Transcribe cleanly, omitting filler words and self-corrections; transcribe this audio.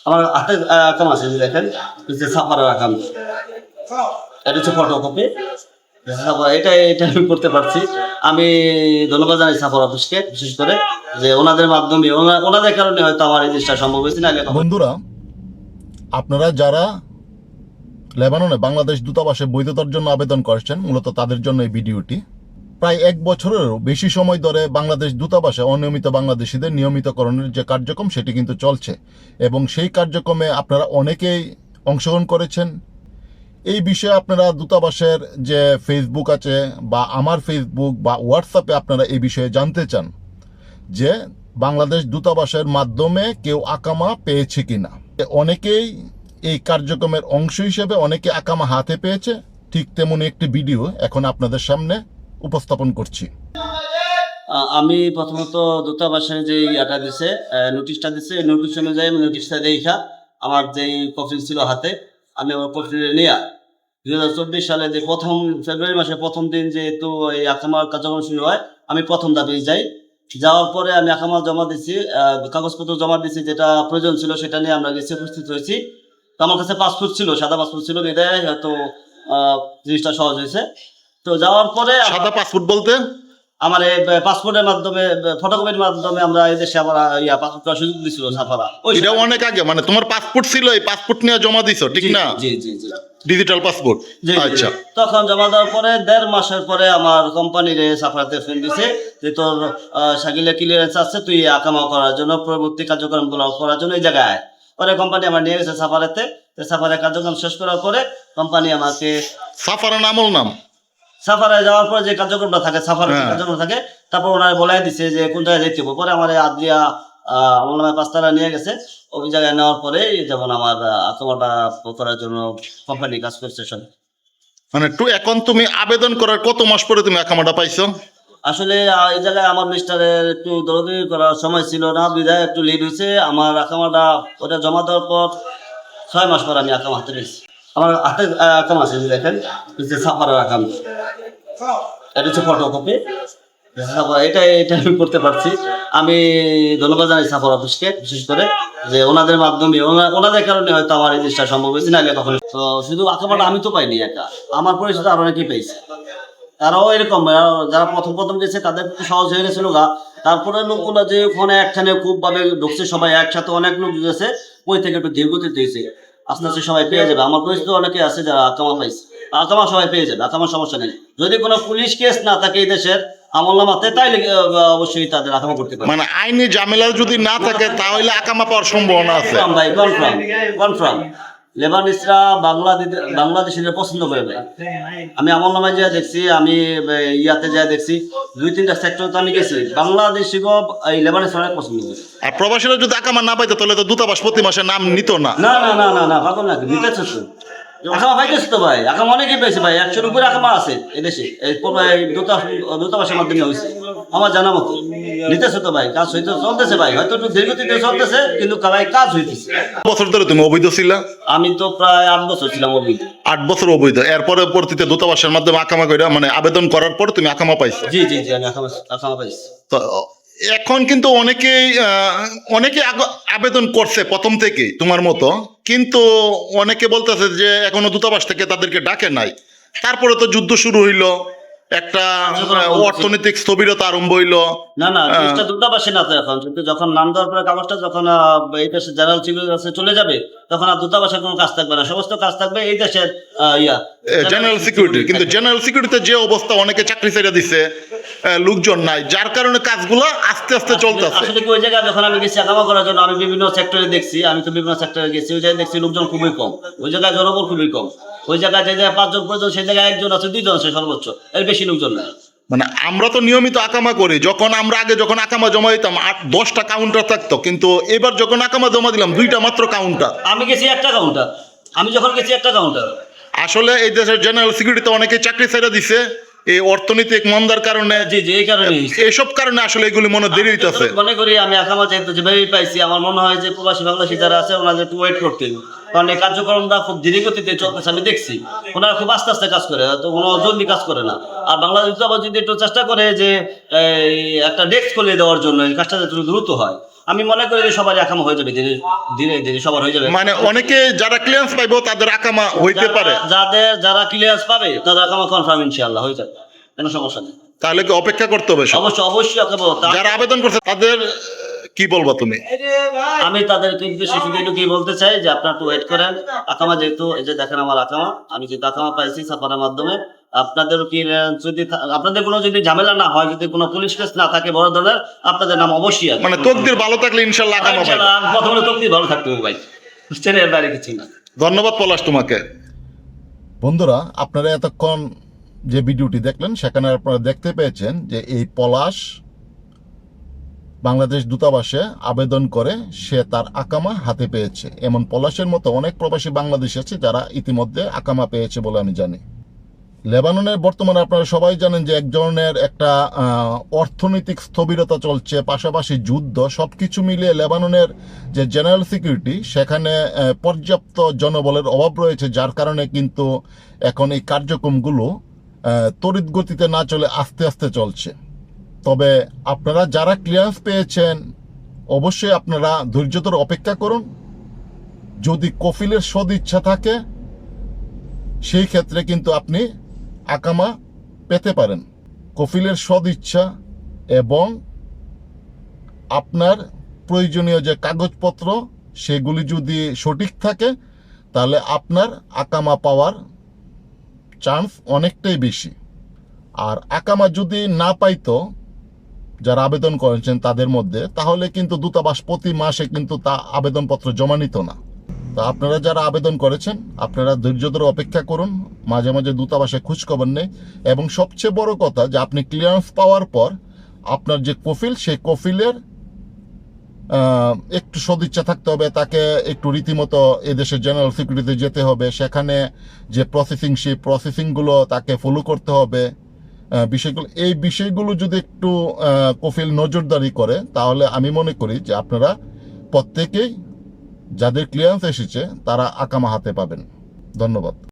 আমার হাতে আকাম আছে, যে দেখেন ছাপারের আকাম, এটা হচ্ছে ফটোকপি। এটা এটা আমি করতে পারছি। আমি ধন্যবাদ জানাই ছাপার অফিসকে, বিশেষ করে যে ওনাদের মাধ্যমে ওনাদের কারণে হয়তো আমার এই জিনিসটা সম্ভব হয়েছে না। বন্ধুরা, আপনারা যারা লেবাননে বাংলাদেশ দূতাবাসে বৈধতার জন্য আবেদন করেছেন, মূলত তাদের জন্য এই ভিডিওটি। প্রায় 1 বছরেরও বেশি সময় ধরে বাংলাদেশ দূতাবাসে অনিয়মিত বাংলাদেশিদের নিয়মিতকরণের যে কার্যক্রম সেটি কিন্তু চলছে, এবং সেই কার্যক্রমে আপনারা অনেকেই অংশগ্রহণ করেছেন। এই বিষয়ে আপনারা দূতাবাসের যে ফেসবুক আছে বা আমার ফেসবুক বা হোয়াটসঅ্যাপে আপনারা এই বিষয়ে জানতে চান যে বাংলাদেশ দূতাবাসের মাধ্যমে কেউ আকামা পেয়েছে কিনা। অনেকেই এই কার্যক্রমের অংশ হিসেবে অনেকে আকামা হাতে পেয়েছে। ঠিক তেমনি একটি ভিডিও এখন আপনাদের সামনে উপস্থাপন করছি। আমি প্রথমত দূতাবাসে যে ইয়াটা দিছে, নোটিশটা দিছে, নোটিশ অনুযায়ী নোটিশটা দেখা আমার যেই কপি ছিল হাতে, আমি আমার কপি নিয়ে 2024 সালে যে ফেব্রুয়ারি মাসের প্রথম দিন যেহেতু এই আকামার কার্যক্রম শুরু হয়, আমি প্রথম দাবি যাই। যাওয়ার পরে আমি আকামা জমা দিছি, কাগজপত্র জমা দিছি, যেটা প্রয়োজন ছিল সেটা নিয়ে আমরা গেছি, উপস্থিত হয়েছি। তো আমার কাছে পাসপোর্ট ছিল, সাদা পাসপোর্ট ছিল, বিদায় হয়তো জিনিসটা সহজ হয়েছে। তো যাওয়ার পরে সাদা পাসপোর্ট বলতে আমার এই পাসপোর্টের মাধ্যমে, ফটোকপির মাধ্যমে আমরা এই দেশে আবার পাসপোর্ট করার সুযোগ দিছিল সাফারা। এটা অনেক আগে, মানে তোমার পাসপোর্ট ছিল, এই পাসপোর্ট নিয়ে জমা দিছো, ঠিক না? জি জি জি, ডিজিটাল পাসপোর্ট। আচ্ছা, তখন জমা দেওয়ার পরে 1.5 মাসের পরে আমার কোম্পানির সাফারাতে ফোন দিছে যে তোর সাকিলে ক্লিয়ারেন্স আছে, তুই আকামা করার জন্য, পরবর্তী কার্যক্রমগুলো করার জন্য এই জায়গায় আয়। পরে কোম্পানি আমার নিয়ে গেছে সাফারাতে। সাফারের কার্যক্রম শেষ করার পরে কোম্পানি আমাকে সাফারের নামল নাম সাফারে যাওয়ার পর যে কার্যক্রমটা থাকে, সাফারের কার্যক্রম থাকে, তারপর ওনারা বলাই দিছে যে কোন জায়গায় যেতে হবে। পরে আমার আদ্রিয়া আমার নামে 5 তারা নিয়ে গেছে। ওই জায়গায় নেওয়ার পরে যেমন আমার আকামাটা করার জন্য কোম্পানি কাজ করছে। মানে এখন তুমি আবেদন করার কত মাস পরে তুমি আকামাটা পাইছো? আসলে এই জায়গায় আমার মিস্টারের একটু দৌড়াদৌড়ি করার সময় ছিল না, বিধায় একটু লেট হয়েছে। আমার আকামাটা ওটা জমা দেওয়ার পর 6 মাস পর আমি আকাম হাতে পেয়েছি। আমার হাতে আকাম আছে, যে দেখেন সাফারের আকাম, এটা হচ্ছে ফটোকপি। এটা এটা আমি করতে পারছি। আমি ধন্যবাদ জানাই ছাপার অফিসকে, বিশেষ করে যে ওনাদের মাধ্যমে ওনাদের কারণে হয়তো আমার এই জিনিসটা সম্ভব হয়েছে না। তখন তো শুধু আঁকামাটা আমি তো পাইনি একা, আমার পরিচিত আরো অনেকেই পেয়েছে। তারাও এরকম যারা প্রথম গেছে তাদের একটু সহজ হয়ে গেছিল গা। তারপরে লোকগুলো যে ওখানে একখানে খুব ভাবে ঢুকছে, সবাই একসাথে অনেক লোক গেছে, ওই থেকে একটু ধীর গতিতে হয়েছে। আস্তে আস্তে সবাই পেয়ে যাবে। আমার পরিচিত অনেকে আছে যারা আকামা পাইছে, আকামা সবাই পেয়ে যাবে, আকামার সমস্যা নেই। যদি কোনো পুলিশ কেস না থাকে এই দেশের আমলনামাতে, তাইলে অবশ্যই তাদের আকামা করতে পারে। মানে আইনি ঝামেলা যদি না থাকে তাহলে আকামা পাওয়ার সম্ভাবনা আছে। ভাই কনফার্ম লেবানিসরা বাংলাদেশিদের পছন্দ করে ভাই। আমি আমলনামায় যা দেখছি, আমি ইয়াতে যা দেখছি, 2-3টা সেক্টর তো আমি গেছি, বাংলাদেশি এই লেবানিস অনেক পছন্দ করে। আর প্রবাসীরা যদি আকামা না পাইতো তাহলে তো দূতাবাস প্রতি মাসে নাম নিত না। না না না না না পাগল নাকি, নিতেছে তো আকামা পাইতেছে তো ভাই, আকামা অনেকেই পেয়েছে ভাই। 100-এর উপরে আকামা আছে এদেশে, এই দূতাবাসের মাধ্যমে হয়েছে আমার জানা মতো। নিতেছে তো ভাই, কাজ হইতে চলতেছে ভাই, হয়তো একটু দীর্ঘতিতে চলতেছে, কিন্তু ভাই কাজ হইতেছে। বছর ধরে তুমি অবৈধ ছিলা? আমি তো প্রায় 8 বছর ছিলাম অবৈধ। 8 বছর অবৈধ। এরপরে পরবর্তীতে দূতাবাসের মাধ্যমে আকামা করে, মানে আবেদন করার পর তুমি আকামা পাইছো? জি জি জি, আমি আকামা পাইছি। তো এখন কিন্তু অনেকে আবেদন করছে প্রথম থেকে তোমার মতো, কিন্তু অনেকে বলতেছে যে এখনো দূতাবাস থেকে তাদেরকে ডাকে নাই। তারপরে তো যুদ্ধ শুরু হইলো, একটা অর্থনৈতিক স্থবিরতা আরম্ভ হইলো। না না, জিনিসটা দূতাবাসে না তো এখন, কিন্তু যখন নাম দেওয়ার পরে কাগজটা যখন এই দেশের জেনারেল সিকিউরিটির কাছে চলে যাবে, তখন আর দূতাবাসের কোনো কাজ থাকবে না, সমস্ত কাজ থাকবে এই দেশের জেনারেল সিকিউরিটি। কিন্তু জেনারেল সিকিউরিটিতে যে অবস্থা, অনেকে চাকরি ছেড়ে দিছে, লোকজন নাই, যার কারণে কাজগুলো আস্তে আস্তে চলতেছে। আসলে ওই জায়গায় যখন আমি গেছি আকামা করার জন্য, আমি বিভিন্ন সেক্টরে দেখছি, আমি তো বিভিন্ন সেক্টরে গেছি, ওই জায়গায় দেখছি লোকজন খুবই কম, ওই জায়গায় জনবল খুবই কম। ওই জায়গায় যে জায়গায় 5 জন প্রয়োজন, সেই জায়গায় 1 জন আছে, 2 জন আছে সর্বোচ্চ, এর বেশি লোকজন নাই। মানে আমরা তো নিয়মিত আকামা করি, যখন আকামা জমা দিতাম 8-10টা কাউন্টার থাকতো, কিন্তু এবার যখন আকামা জমা দিলাম 2টা মাত্র কাউন্টার। আমি গেছি একটা কাউন্টার, আমি যখন গেছি একটা কাউন্টার। আসলে এই দেশের জেনারেল সিকিউরিটিতে অনেকে চাকরি ছেড়ে দিছে এই অর্থনৈতিক মন্দার কারণে। জি জি, এই কারণে, এইসব কারণে আসলে এগুলি মনে দেরি হইতেছে। মনে করি আমি আকামা চাইতে যেভাবে পাইছি, আমার মনে হয় যে প্রবাসী বাংলাদেশি যারা আছে ওনাদের একটু ওয়েট করতে হবে, কারণ এই কার্যক্রমটা খুব ধীরে গতিতে চলতেছে। আমি দেখছি ওনারা খুব আস্তে আস্তে কাজ করে, তো কোনো জলদি কাজ করে না। আর বাংলাদেশ আবার যদি একটু চেষ্টা করে যে একটা ডেস্ক খুলে দেওয়ার জন্য, এই কাজটা যাতে দ্রুত হয়, আমি মনে করি যে সবার আকামা হয়ে যাবে, ধীরে ধীরে ধীরে সবার হয়ে যাবে। মানে অনেকে যারা ক্লিয়ারেন্স পাইবো তাদের আকামা হইতে পারে, যারা ক্লিয়ারেন্স পাবে তাদের আকামা কনফার্ম ইনশাআল্লাহ হয়ে যাবে, কোনো সমস্যা নেই। তাহলে কি অপেক্ষা করতে হবে সব? অবশ্যই আকামা। যারা আবেদন করছে তাদের কি বলবো তুমি? আমি তাদেরকে শুধু একটু কি বলতে চাই যে আপনারা একটু ওয়েট করেন। আকামা যেহেতু এই যে দেখেন আমার আকামা, আমি যেহেতু আকামা পাইছি সাফারের মাধ্যমে, আপনাদের কি যদি আপনাদের কোনো যদি ঝামেলা না হয়, যদি কোনো পুলিশ কেস না থাকে বড় ধরনের, আপনাদের নাম অবশ্যই আছে। মানে তকদির ভালো থাকলে ইনশাল্লাহ আকামা পাবে। প্রথমে তকদির ভালো থাকতে হবে ভাই, বুঝছেন, এর বাইরে কিছু না। ধন্যবাদ পলাশ তোমাকে। বন্ধুরা, আপনারা এতক্ষণ যে ভিডিওটি দেখলেন সেখানে আপনারা দেখতে পেয়েছেন যে এই পলাশ বাংলাদেশ দূতাবাসে আবেদন করে সে তার আকামা হাতে পেয়েছে। এমন পলাশের মতো অনেক প্রবাসী বাংলাদেশ আছে যারা ইতিমধ্যে আকামা পেয়েছে বলে আমি জানি। লেবাননের বর্তমানে আপনারা সবাই জানেন যে এক ধরনের একটা অর্থনৈতিক স্থবিরতা চলছে, পাশাপাশি যুদ্ধ, সবকিছু মিলিয়ে লেবাননের যে জেনারেল সিকিউরিটি সেখানে পর্যাপ্ত জনবলের অভাব রয়েছে, যার কারণে কিন্তু এখন এই কার্যক্রমগুলো তড়িৎ গতিতে না চলে আস্তে আস্তে চলছে। তবে আপনারা যারা ক্লিয়ারেন্স পেয়েছেন অবশ্যই আপনারা ধৈর্য ধরে অপেক্ষা করুন। যদি কফিলের সদিচ্ছা থাকে সেই ক্ষেত্রে কিন্তু আপনি আকামা পেতে পারেন। কফিলের সদিচ্ছা এবং আপনার প্রয়োজনীয় যে কাগজপত্র সেগুলি যদি সঠিক থাকে তাহলে আপনার আকামা পাওয়ার চান্স অনেকটাই বেশি। আর আকামা যদি না পাইতো যারা আবেদন করেছেন তাদের মধ্যে, তাহলে কিন্তু দূতাবাস প্রতি মাসে কিন্তু তা আবেদনপত্র জমা নিত না। তো আপনারা যারা আবেদন করেছেন আপনারা ধৈর্য ধরে অপেক্ষা করুন, মাঝে মাঝে দূতাবাসে খোঁজখবর নেই। এবং সবচেয়ে বড় কথা যে আপনি ক্লিয়ারেন্স পাওয়ার পর আপনার যে কফিল, সেই কফিলের একটু সদিচ্ছা থাকতে হবে, তাকে একটু রীতিমতো এদেশের জেনারেল সিকিউরিটিতে যেতে হবে, সেখানে যে প্রসেসিং সেই প্রসেসিংগুলো তাকে ফলো করতে হবে। এই বিষয়গুলো যদি একটু কফিল নজরদারি করে তাহলে আমি মনে করি যে আপনারা প্রত্যেকেই যাদের ক্লিয়ারেন্স এসেছে তারা আকামা হাতে পাবেন। ধন্যবাদ।